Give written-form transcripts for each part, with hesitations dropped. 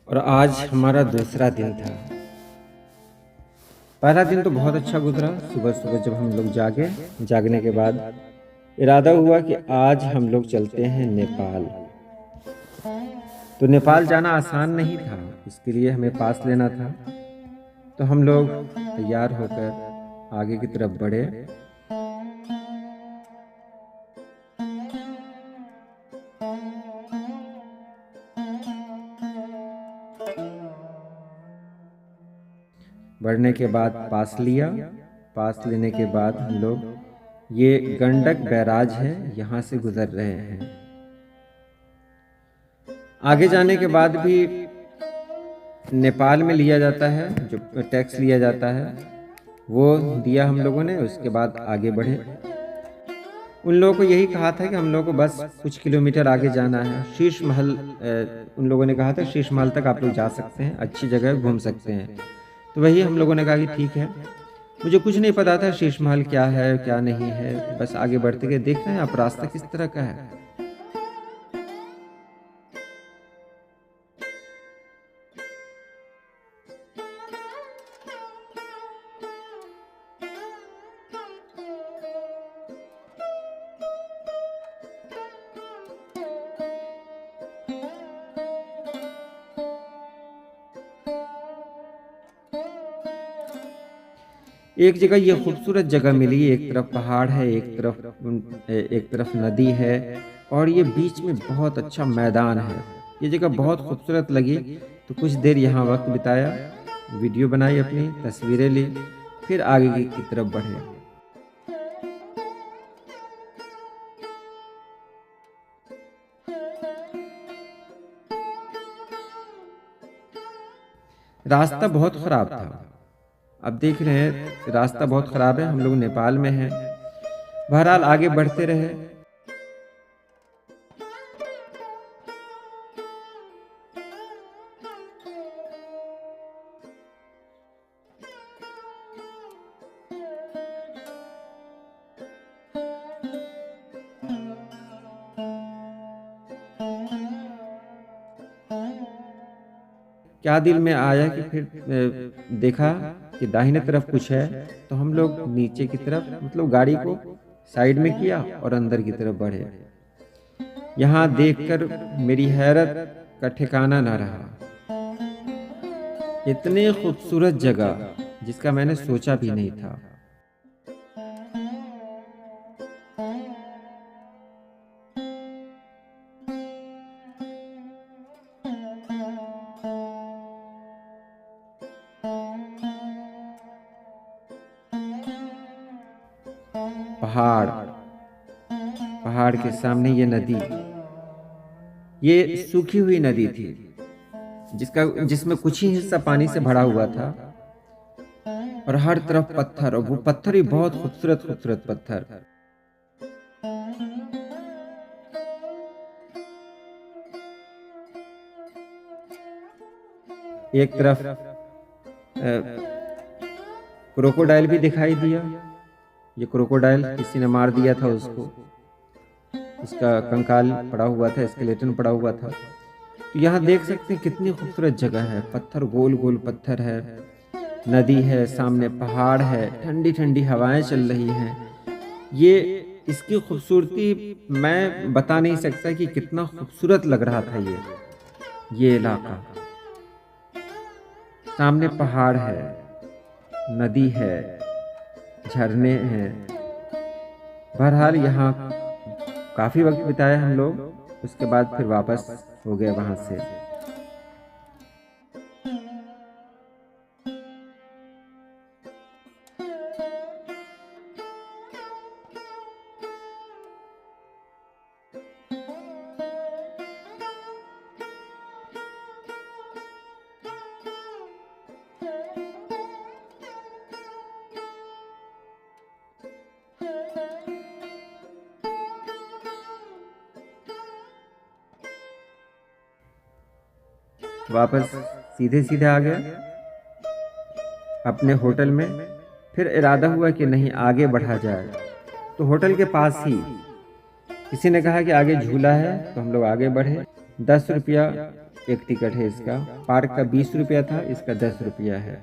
और आज हमारा दूसरा दिन था। पहला दिन तो बहुत अच्छा गुजरा। सुबह सुबह जब हम लोग जागने के बाद इरादा हुआ कि आज हम लोग चलते हैं नेपाल। तो नेपाल जाना आसान नहीं था, इसके लिए हमें पास लेना था। तो हम लोग तैयार होकर आगे की तरफ बढ़े। बढ़ने के बाद पास लिया। पास लेने के बाद हम लोग ये गंडक बैराज है, यहाँ से गुजर रहे हैं। आगे जाने के बाद भी नेपाल में लिया जाता है, जो टैक्स लिया जाता है वो दिया हम लोगों ने। उसके बाद आगे बढ़े। उन लोगों को यही कहा था कि हम लोगों को बस कुछ किलोमीटर आगे जाना है। शीश महल उन लोगों ने कहा था शीश महल तक आप लोग जा सकते हैं, अच्छी जगह घूम सकते हैं। तो वही हम लोगों ने कहा कि ठीक है। मुझे कुछ नहीं पता था शीश महल क्या है क्या नहीं है, बस आगे बढ़ते गए। देख रहे हैं आप रास्ता किस तरह का है। एक जगह ये खूबसूरत जगह मिली, एक तरफ पहाड़ है, एक तरफ नदी है और ये बीच में बहुत अच्छा मैदान है। ये जगह बहुत खूबसूरत लगी। तो कुछ देर यहाँ वक्त बिताया, वीडियो बनाई, अपनी तस्वीरें ली, फिर आगे की तरफ बढ़े। रास्ता बहुत खराब था। अब देख रहे हैं रास्ता बहुत खराब है, हम लोग नेपाल में हैं। बहरहाल आगे बढ़ते रहे। क्या दिल में आया कि फिर देखा कि दाहिने तरफ कुछ है। तो हम लोग नीचे की तरफ, मतलब गाड़ी को साइड में किया और अंदर की तरफ बढ़े। यहाँ देखकर मेरी हैरत का ठिकाना ना रहा। इतनी खूबसूरत जगह जिसका मैंने सोचा भी नहीं था। पहाड़, पहाड़ के सामने ये नदी, ये सूखी हुई नदी थी जिसमें कुछ ही हिस्सा पानी से भरा हुआ था और हर तरफ पत्थर, और वो पत्थर ही बहुत खूबसूरत खूबसूरत पत्थर। एक तरफ क्रोकोडाइल भी दिखाई दिया। ये क्रोकोडाइल किसी ने मार दिया था उसको, उसका कंकाल पड़ा हुआ था, स्केलेटन पड़ा हुआ था। तो यहाँ देख सकते हैं कितनी खूबसूरत जगह है। पत्थर, गोल गोल पत्थर है, नदी है, सामने पहाड़ है, ठंडी ठंडी हवाएं चल रही हैं। ये इसकी खूबसूरती मैं बता नहीं सकता कि कितना खूबसूरत लग रहा था ये इलाका। सामने पहाड़ है, नदी है, झरने हैं। बहरहाल यहाँ काफ़ी वक्त बिताया हम लोग। उसके बाद फिर वापस हो गए वहाँ से। वापस सीधे सीधे आ गए अपने होटल में। फिर इरादा हुआ कि नहीं, आगे बढ़ा जाए। तो होटल के पास ही किसी ने कहा कि आगे झूला है, तो हम लोग आगे बढ़े। 10 रुपया एक टिकट है इसका। पार्क का 20 रुपया था, इसका 10 रुपया है।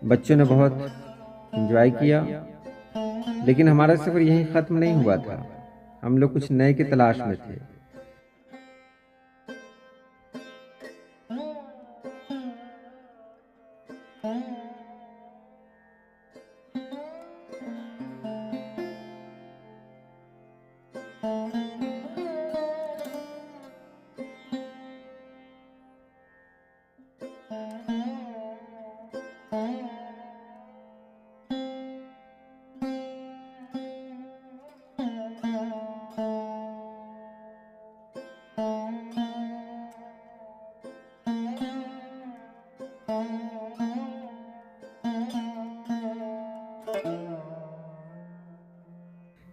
बच्चों ने बहुत एंजॉय किया, लेकिन हमारा सफ़र यहीं ख़त्म नहीं हुआ था। हम लोग कुछ नए की तलाश में थे।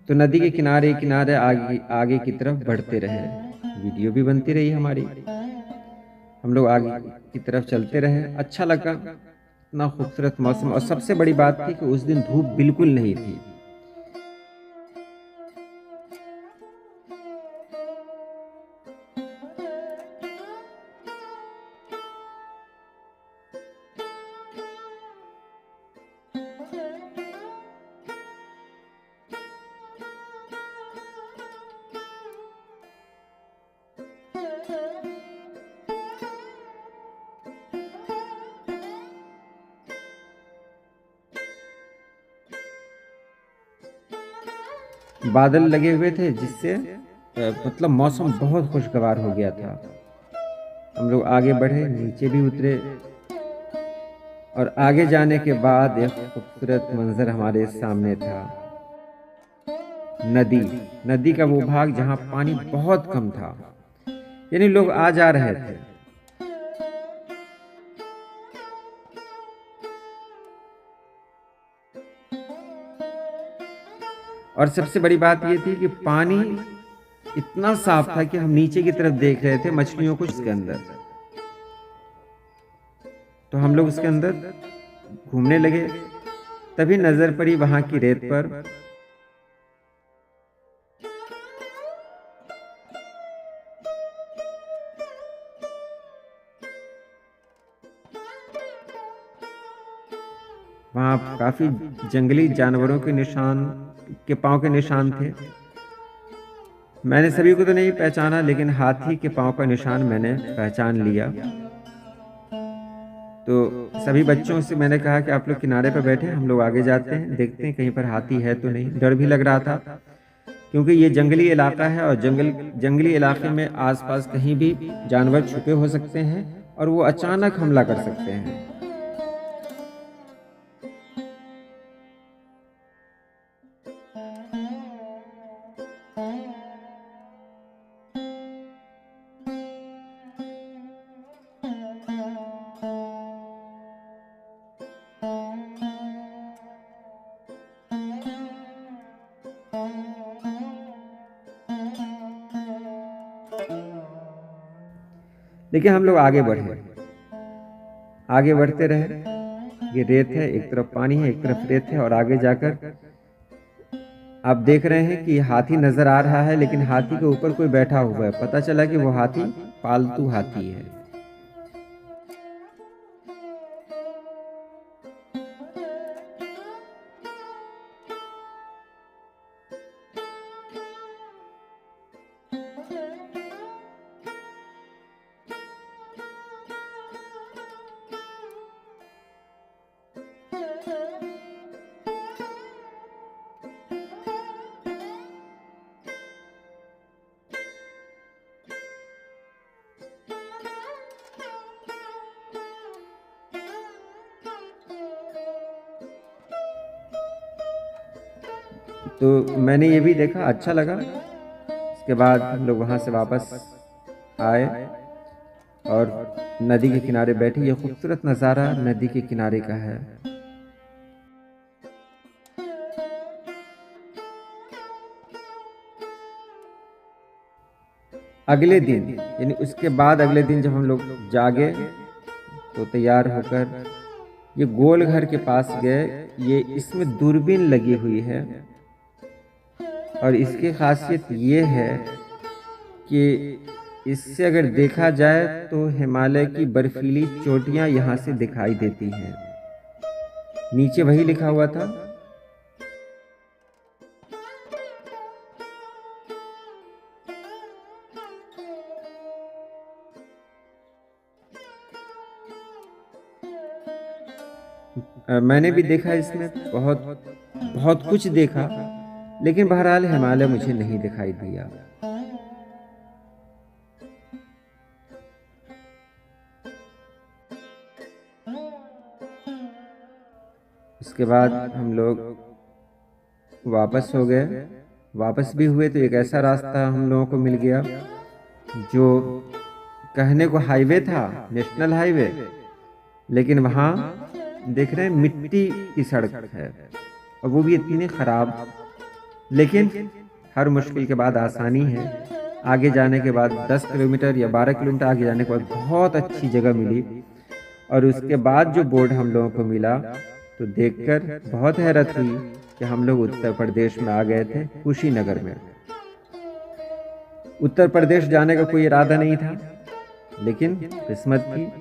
तो नदी के किनारे किनारे आगे आगे की तरफ बढ़ते रहे। वीडियो भी बनती रही हमारी। हम लोग आगे की तरफ चलते रहे। अच्छा लगा, इतना खूबसूरत मौसम। और सबसे बड़ी बात थी कि उस दिन धूप बिल्कुल नहीं थी। बादल लगे हुए थे, जिससे मतलब मौसम बहुत खुशगवार हो गया था। हम लोग आगे बढ़े, नीचे भी उतरे, और आगे जाने के बाद एक खूबसूरत मंजर हमारे सामने था। नदी नदी का वो भाग जहाँ पानी बहुत कम था, यानी लोग आ जा रहे थे। और सबसे बड़ी बात ये थी कि पानी इतना साफ था कि हम नीचे की तरफ देख रहे थे मछलियों को उसके अंदर। तो हम लोग उसके अंदर घूमने लगे, तभी नजर पड़ी वहां की रेत पर। वहाँ काफी जंगली जानवरों के निशान, के पांव के निशान थे। मैंने सभी को तो नहीं पहचाना, लेकिन हाथी के पांव का निशान मैंने पहचान लिया। तो सभी बच्चों से मैंने कहा कि आप लोग किनारे पर बैठे, हम लोग आगे जाते हैं, देखते हैं कहीं पर हाथी है तो नहीं। डर भी लग रहा था, क्योंकि ये जंगली इलाका है, और जंगली इलाके में आसपास कहीं भी जानवर छुपे हो सकते हैं और वो अचानक हमला कर सकते हैं। लेकिन हम लोग आगे बढ़े, आगे बढ़ते रहे। ये रेत है, एक तरफ पानी है, एक तरफ रेत है, और आगे जाकर आप देख रहे हैं कि हाथी नजर आ रहा है, लेकिन हाथी के ऊपर कोई बैठा हुआ है। पता चला कि वो हाथी पालतू हाथी है। तो मैंने ये भी देखा, अच्छा लगा। इसके बाद हम लोग वहाँ से वापस आए और नदी के किनारे बैठे। ये खूबसूरत नज़ारा नदी के किनारे का है। अगले दिन, यानी उसके बाद अगले दिन जब हम लोग जागे, तो तैयार होकर ये गोल घर के पास गए। ये इसमें दूरबीन लगी हुई है, और इसकी खासियत ये है कि इससे अगर देखा जाए तो हिमालय की बर्फीली चोटियां यहाँ से दिखाई देती हैं। नीचे वही लिखा हुआ था। मैंने भी देखा इसमें बहुत बहुत कुछ देखा, लेकिन बहरहाल हिमालय मुझे नहीं दिखाई दिया। उसके बाद हम लोग वापस हो गए। वापस भी हुए तो एक ऐसा रास्ता हम लोगों को मिल गया जो कहने को हाईवे था, नेशनल हाईवे, लेकिन वहाँ देख रहे हैं मिट्टी की सड़क है, और वो भी इतनी खराब। लेकिन हर मुश्किल के बाद आसानी है। आगे जाने के बाद 10 किलोमीटर या 12 किलोमीटर आगे जाने के बाद बहुत अच्छी जगह मिली, और उसके बाद जो बोर्ड हम लोगों को मिला तो देखकर बहुत हैरत हुई कि हम लोग उत्तर प्रदेश में आ गए थे, कुशीनगर में। उत्तर प्रदेश जाने का कोई इरादा नहीं था, लेकिन किस्मत थी।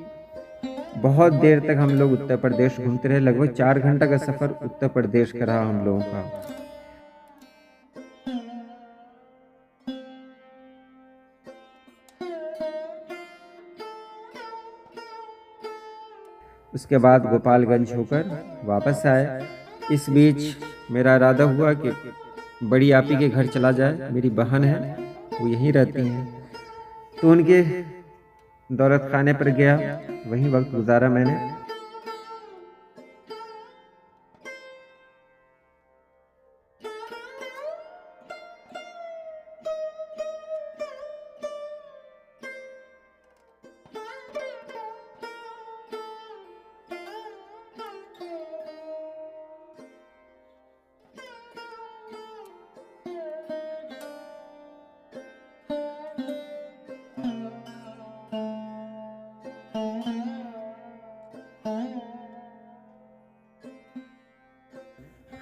बहुत देर तक हम लोग उत्तर प्रदेश घूमते रहे। लगभग 4 घंटा का सफर उत्तर प्रदेश का रहा हम लोगों का। उसके बाद गोपालगंज होकर वापस आए। इस बीच मेरा इरादा हुआ कि बड़ी आपी के घर चला जाए। मेरी बहन है, वो यहीं रहती हैं, तो उनके दौलत खाने पर गया, वहीं वक्त गुजारा मैंने।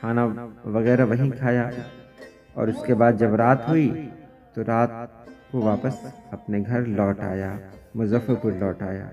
खाना वगैरह वहीं खाया, और उसके बाद जब रात हुई तो रात को वापस अपने घर लौट आया, मुजफ्फरपुर लौट आया।